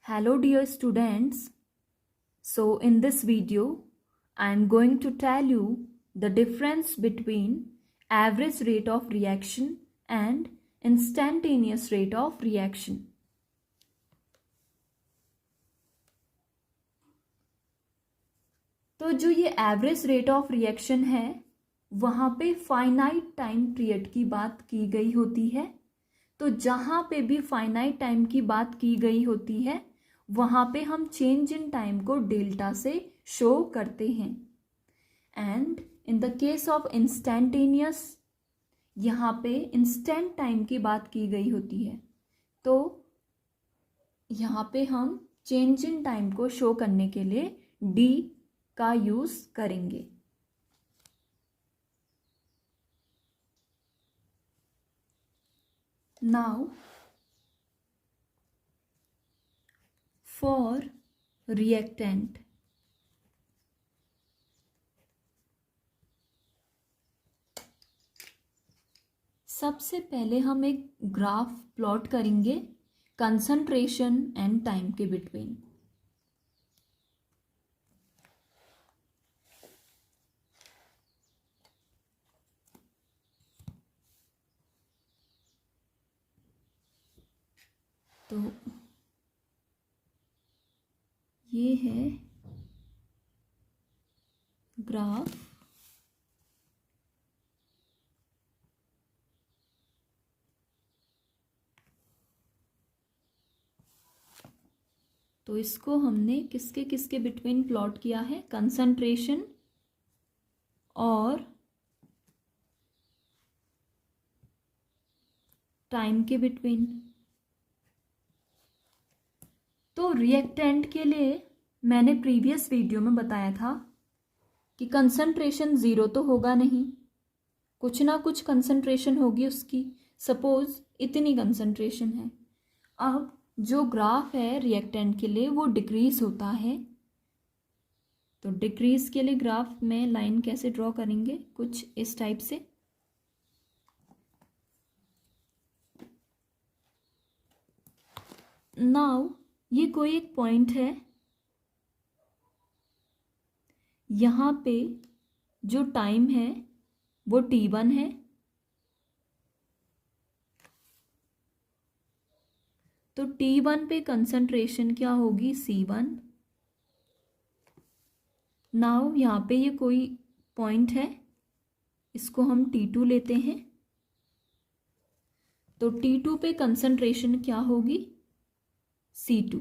Hello dear students. So in this video I am going to tell you the difference between average rate of reaction and instantaneous rate of reaction. तो जो ये average rate of reaction है वहाँ पे finite time period की बात की गई होती है। तो जहाँ पे भी फाइनाइट टाइम की बात की गई होती है वहाँ पे हम चेंज इन टाइम को डेल्टा से शो करते हैं। And in the case of instantaneous यहाँ पे इंस्टेंट टाइम की बात की गई होती है। तो यहाँ पे हम चेंज इन टाइम को शो करने के लिए डी का यूज करेंगे। नाउ फॉर रिएक्टेंट, सबसे पहले हम एक ग्राफ प्लॉट करेंगे कंसंट्रेशन एंड टाइम के बिटवीन। तो ये है ग्राफ तो इसको हमने किसके किसके बिटवीन प्लॉट किया है, कंसंट्रेशन और टाइम के बिटवीन। तो रिएक्टेंट के लिए मैंने प्रीवियस वीडियो में बताया था कि कंसंट्रेशन ज़ीरो तो होगा नहीं, कुछ ना कुछ कंसंट्रेशन होगी उसकी। सपोज इतनी कंसंट्रेशन है। अब जो ग्राफ है रिएक्टेंट के लिए वो डिक्रीज होता है। तो डिक्रीज के लिए ग्राफ में लाइन कैसे ड्रॉ करेंगे, कुछ इस टाइप से। नाउ ये कोई एक पॉइंट है, यहाँ पे जो टाइम है वो t1 है। तो t1 पे कंसंट्रेशन क्या होगी, c1। नाउ यहाँ पे ये कोई पॉइंट है, इसको हम t2 लेते हैं। तो t2 पे कंसंट्रेशन क्या होगी, c2।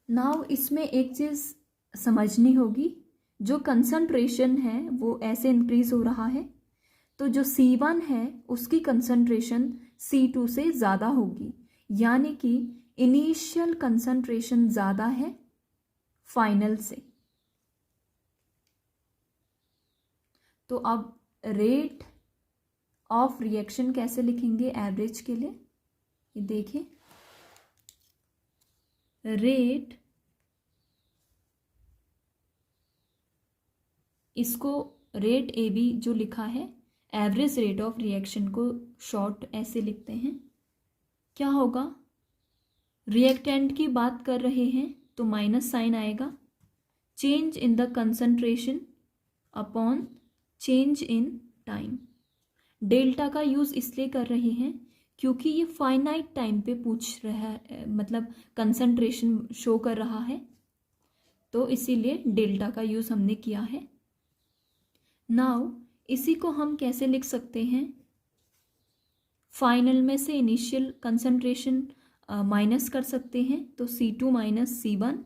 नाउ इसमें एक चीज़ समझनी होगी, जो कंसंट्रेशन है वो ऐसे इंक्रीज हो रहा है। तो जो c1 है उसकी कंसंट्रेशन c2 से ज़्यादा होगी, यानी कि इनिशियल कंसंट्रेशन ज़्यादा है फाइनल से। तो अब रेट ऑफ रिएक्शन कैसे लिखेंगे एवरेज के लिए, ये देखिए। रेट, इसको रेट ए बी जो लिखा है, एवरेज रेट ऑफ रिएक्शन को शॉर्ट ऐसे लिखते हैं। क्या होगा, रिएक्टेंट की बात कर रहे हैं तो माइनस साइन आएगा। Change in the concentration upon change in time. Delta का यूज़ इसलिए कर रहे हैं क्योंकि ये फाइनाइट टाइम पे पूछ रहा है, मतलब कंसंट्रेशन शो कर रहा है, तो इसीलिए डेल्टा का यूज़ हमने किया है। नाउ इसी को हम कैसे लिख सकते हैं, फाइनल में से इनिशियल कंसंट्रेशन माइनस कर सकते हैं, तो c2 minus c1।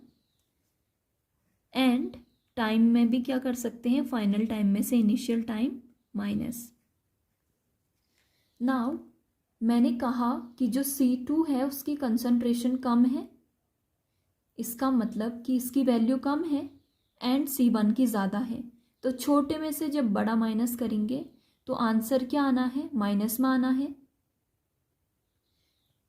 And time में भी क्या कर सकते हैं, फाइनल टाइम में से इनिशियल टाइम माइनस। नाउ मैंने कहा कि जो c2 है उसकी कंसंट्रेशन कम है, इसका मतलब कि इसकी वैल्यू कम है, एंड c1 की ज़्यादा है। तो छोटे में से जब बड़ा माइनस करेंगे तो आंसर क्या आना है, माइनस में आना है।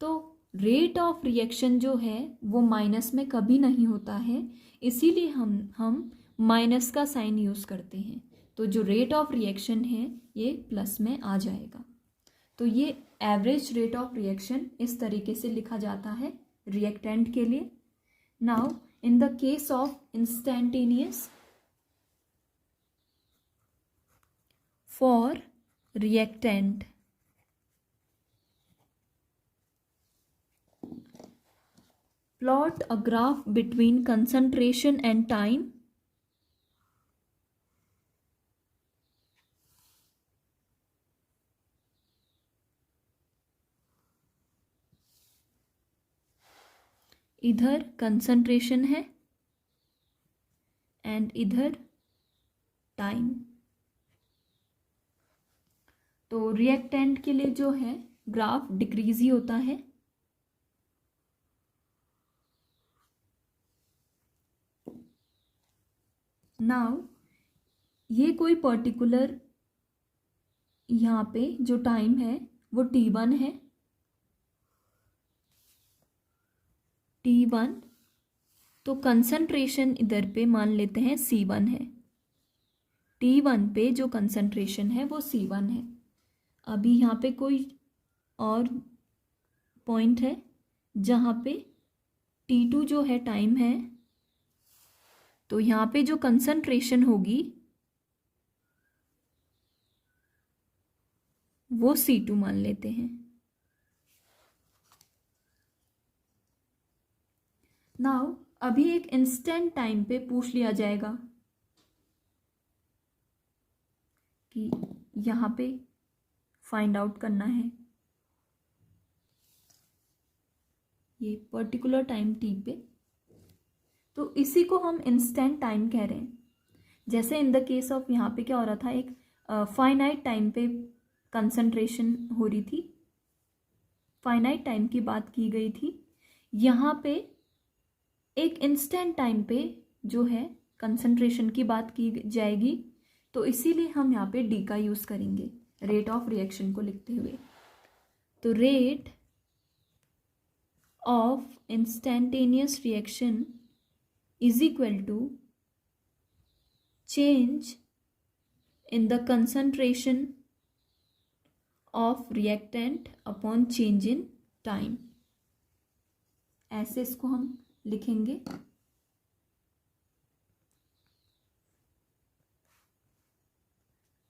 तो रेट ऑफ रिएक्शन जो है वो माइनस में कभी नहीं होता है, इसीलिए हम माइनस का साइन यूज़ करते हैं, तो जो रेट ऑफ रिएक्शन है ये प्लस में आ जाएगा। तो ये एवरेज रेट ऑफ रिएक्शन इस तरीके से लिखा जाता है रिएक्टेंट के लिए। Now in the case of instantaneous for reactant, plot a graph between concentration and time इधर कंसंट्रेशन है एंड इधर टाइम। तो रिएक्टेंट के लिए जो है ग्राफ डिक्रीज ही होता है। नाउ ये कोई पर्टिकुलर यहाँ पे जो टाइम है वो t1 है, t1। तो कंसंट्रेशन इधर पे मान लेते हैं c1 है, t1 पे जो कंसंट्रेशन है वो c1 है। अभी यहाँ पे कोई और पॉइंट है जहाँ पे t2 जो है टाइम है, तो यहाँ पे जो कंसंट्रेशन होगी वो c2 मान लेते हैं। नाउ अभी एक इंस्टेंट टाइम पे पूछ लिया जाएगा कि यहाँ पे फाइंड आउट करना है ये पर्टिकुलर टाइम t पे, तो इसी को हम इंस्टेंट टाइम कह रहे हैं। जैसे इन द केस ऑफ यहाँ पे क्या हो रहा था, एक फाइनाइट टाइम पे कंसंट्रेशन हो रही थी, फाइनाइट टाइम की बात की गई थी। यहाँ पे एक इंस्टेंट टाइम पे जो है कंसंट्रेशन की बात की जाएगी, तो इसीलिए हम यहाँ पे डी का यूज़ करेंगे रेट ऑफ रिएक्शन को लिखते हुए। तो rate of instantaneous reaction is equal to change in the concentration of reactant upon change in time, ऐसे इसको हम लिखेंगे।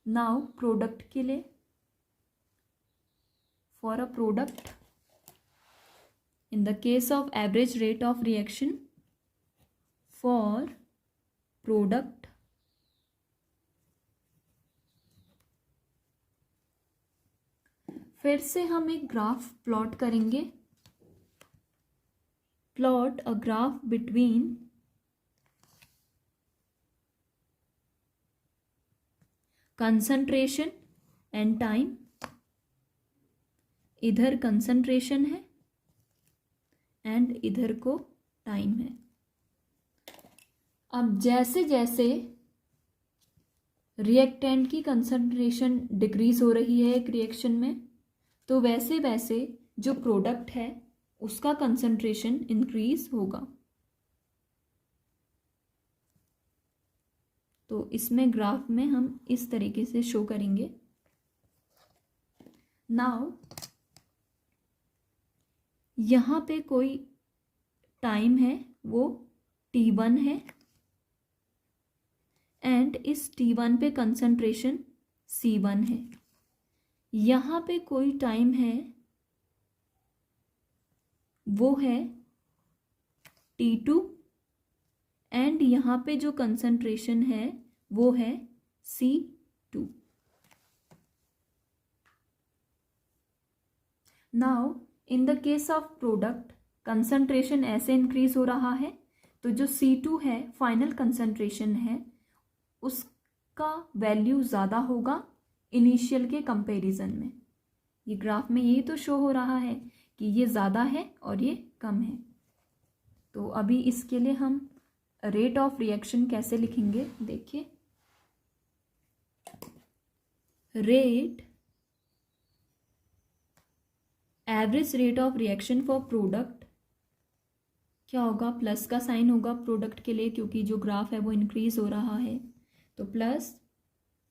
नाउ प्रोडक्ट के लिए, for a product in the case of average rate of reaction for product फिर से हम एक ग्राफ प्लॉट करेंगे। Plot a graph between concentration and time. इधर कंसंट्रेशन है एंड इधर को टाइम है। अब जैसे जैसे रिएक्टेंट की कंसंट्रेशन डिक्रीज हो रही है एक रिएक्शन में, तो वैसे वैसे जो प्रोडक्ट है उसका कंसंट्रेशन इंक्रीज होगा। तो इसमें ग्राफ में हम इस तरीके से शो करेंगे। नाउ यहाँ पे कोई टाइम है वो t1 है एंड इस t1 पे कंसंट्रेशन c1 है। यहाँ पे कोई टाइम है वो है t2 एंड यहाँ पे जो कंसंट्रेशन है वो है c2। Now in the case of product concentration ऐसे इंक्रीज हो रहा है, तो जो c2 है फाइनल कंसंट्रेशन है उसका वैल्यू ज़्यादा होगा इनिशियल के कंपैरिजन में। ये ग्राफ में यही तो शो हो रहा है कि ये ज़्यादा है और ये कम है। तो अभी इसके लिए हम रेट ऑफ रिएक्शन कैसे लिखेंगे, देखिए। Rate average rate of reaction for product क्या होगा, प्लस का साइन होगा प्रोडक्ट के लिए क्योंकि जो ग्राफ है वो इंक्रीज हो रहा है। तो plus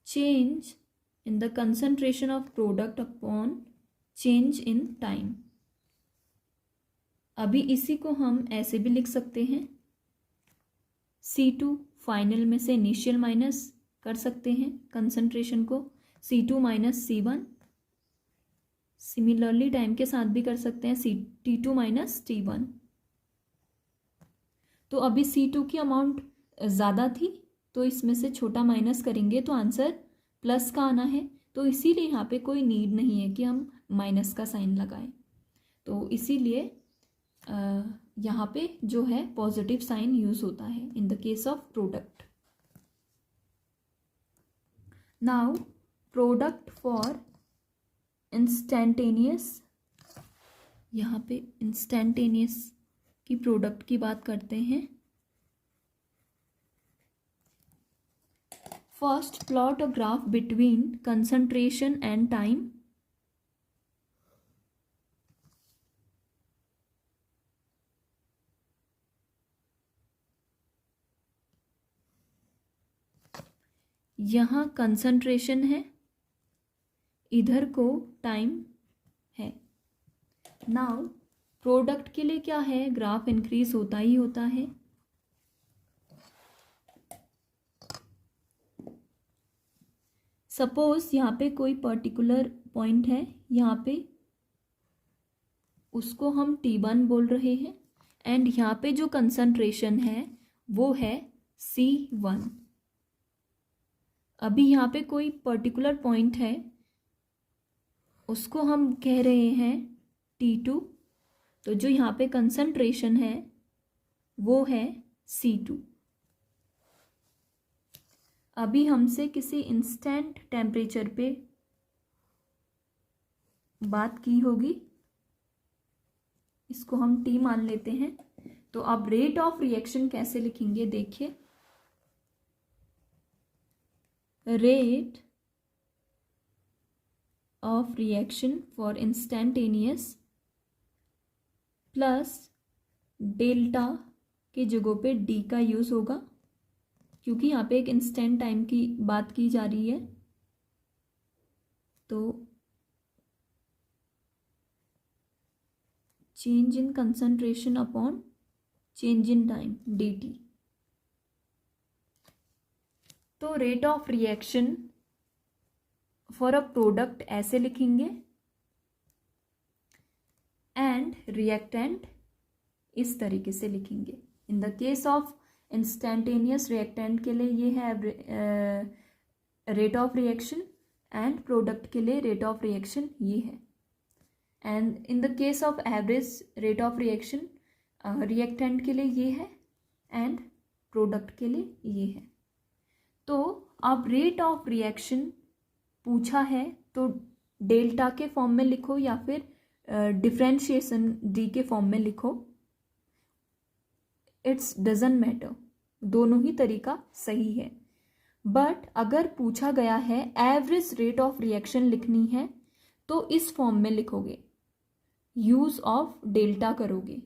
change in the concentration of product upon change in time. अभी इसी को हम ऐसे भी लिख सकते हैं, C2 फाइनल में से इनिशियल माइनस कर सकते हैं कंसंट्रेशन को, C2 minus C1। Similarly time के साथ भी कर सकते हैं, T2 माइनस T1। तो अभी C2 की अमाउंट ज़्यादा थी तो इसमें से छोटा माइनस करेंगे तो आंसर प्लस का आना है। तो इसीलिए यहाँ पे कोई नीड नहीं है कि हम माइनस का साइन लगाएं। तो इसीलिए यहाँ पे जो है पॉजिटिव साइन यूज होता है इन the case of product. Now product for instantaneous, यहाँ पे इंस्टेंटेनियस की प्रोडक्ट की बात करते हैं। First plot a graph between concentration and time. यहाँ कंसंट्रेशन है, इधर को टाइम है। नाउ प्रोडक्ट के लिए क्या है, ग्राफ इंक्रीज होता ही होता है। सपोज यहाँ पे कोई पर्टिकुलर पॉइंट है, यहाँ पे उसको हम T1 बोल रहे हैं एंड यहाँ पे जो कंसंट्रेशन है वो है C1। अभी यहाँ पे कोई पर्टिकुलर पॉइंट है, उसको हम कह रहे हैं T2। तो जो यहाँ पे कंसंट्रेशन है वो है C2। अभी हमसे किसी इंस्टेंट टेम्परेचर पे बात की होगी, इसको हम T मान लेते हैं। तो अब रेट ऑफ रिएक्शन कैसे लिखेंगे देखिए, rate of reaction for instantaneous plus delta की जगह पे D का यूज होगा क्योंकि यहाँ पे एक इंस्टेंट टाइम की बात की जा रही है। तो change in concentration upon change in time dt। तो rate of reaction for a product ऐसे लिखेंगे एंड रिएक्टेंट इस तरीके से लिखेंगे। इन the case of instantaneous reactant के लिए ये है rate of reaction and product के लिए रेट ऑफ रिएक्शन ये है। And in the case of average rate of reaction reactant के लिए ये है एंड प्रोडक्ट के लिए ये है। तो अब रेट ऑफ रिएक्शन पूछा है तो डेल्टा के फॉर्म में लिखो या फिर डिफरेंशिएशन डी के फॉर्म में लिखो, इट्स डजंट मैटर, दोनों ही तरीका सही है। बट अगर पूछा गया है एवरेज रेट ऑफ रिएक्शन लिखनी है तो इस फॉर्म में लिखोगे, यूज ऑफ डेल्टा करोगे।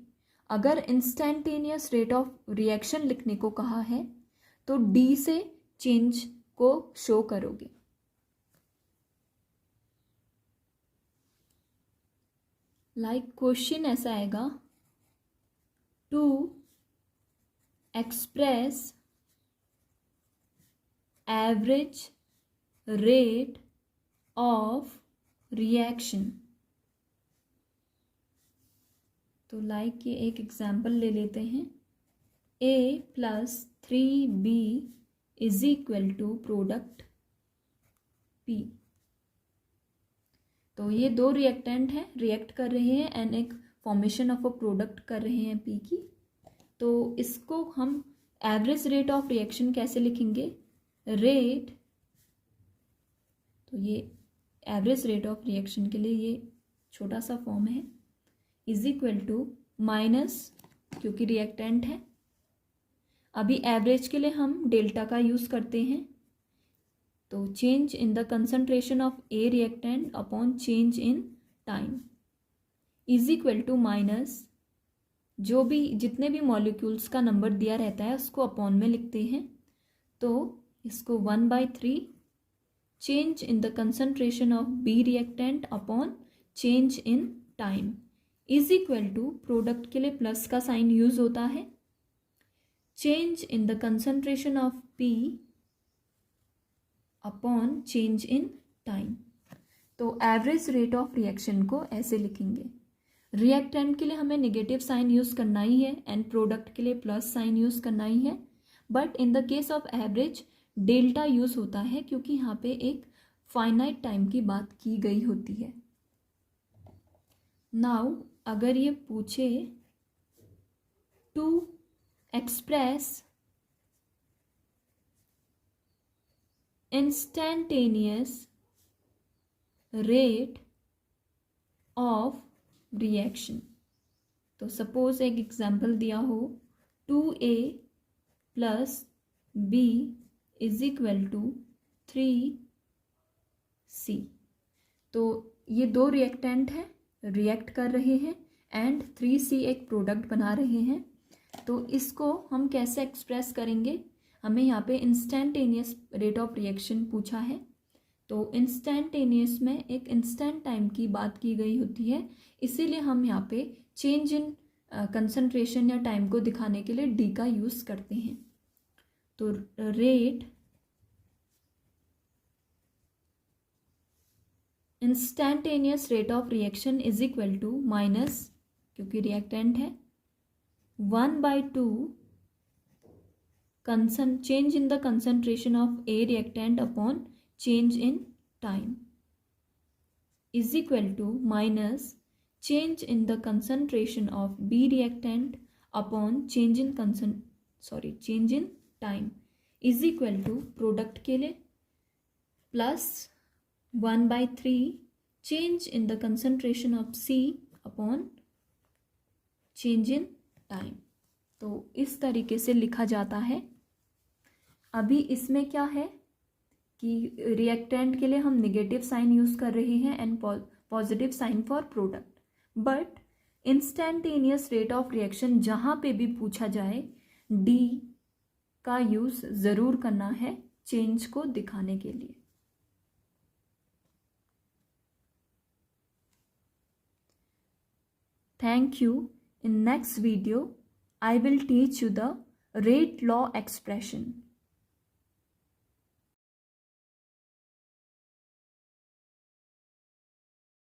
अगर इंस्टेंटेनियस रेट ऑफ रिएक्शन लिखने को कहा है तो डी से चेंज को शो करोगे। लाइक क्वेश्चन ऐसा आएगा, to express average rate of reaction. तो लाइक ये एक एग्जाम्पल ले लेते हैं, A plus 3B is equal to product P। तो ये दो रिएक्टेंट हैं, रिएक्ट कर रहे हैं एंड एक फॉर्मेशन ऑफ अ प्रोडक्ट कर रहे हैं P की। तो इसको हम एवरेज रेट ऑफ रिएक्शन कैसे लिखेंगे, रेट, तो ये एवरेज रेट ऑफ रिएक्शन के लिए ये छोटा सा फॉर्म है, इज इक्वल टू माइनस, क्योंकि रिएक्टेंट है। अभी एवरेज के लिए हम डेल्टा का यूज करते हैं, तो change in the concentration of A reactant upon change in time is equal to minus जो भी जितने भी मॉलिक्यूल्स का नंबर दिया रहता है उसको अपॉन में लिखते हैं। तो इसको 1/3 change in the concentration of B reactant upon change in time is equal to, product के लिए प्लस का साइन यूज होता है, change in the concentration of P upon change in time. तो एवरेज रेट ऑफ रिएक्शन को ऐसे लिखेंगे, reactant के लिए हमें नेगेटिव साइन यूज करना ही है एंड प्रोडक्ट के लिए प्लस साइन यूज करना ही है, but in the case of average delta use होता है क्योंकि यहाँ पे एक फाइनाइट टाइम की बात की गई होती है। नाउ अगर ये पूछे to express instantaneous rate of reaction, तो सपोज एक एग्जाम्पल दिया हो 2A plus B is equal to 3C। तो ये दो रिएक्टेंट हैं, रिएक्ट कर रहे हैं एंड 3C एक प्रोडक्ट बना रहे हैं। तो इसको हम कैसे एक्सप्रेस करेंगे, हमें यहाँ पे इंस्टेंटेनियस रेट ऑफ रिएक्शन पूछा है, तो इंस्टेंटेनियस में एक इंस्टेंट टाइम की बात की गई होती है, इसीलिए हम यहाँ पे चेंज इन कंसंट्रेशन या टाइम को दिखाने के लिए डी का यूज करते हैं। तो rate instantaneous rate of reaction is equal to minus, क्योंकि रिएक्टेंट है, 1/2 change in the concentration of A reactant upon change in time is equal to minus change in the concentration of B reactant upon change in time is equal to, product के लिए plus 1/3 change in the concentration of C upon change in time। तो इस तरीके से लिखा जाता है। अभी इसमें क्या है कि रिएक्टेंट के लिए हम नेगेटिव साइन यूज कर रहे हैं and positive sign for product, but instantaneous rate of reaction जहां पे भी पूछा जाए डी का यूज जरूर करना है चेंज को दिखाने के लिए। Thank you. In next video I will teach you the rate law expression.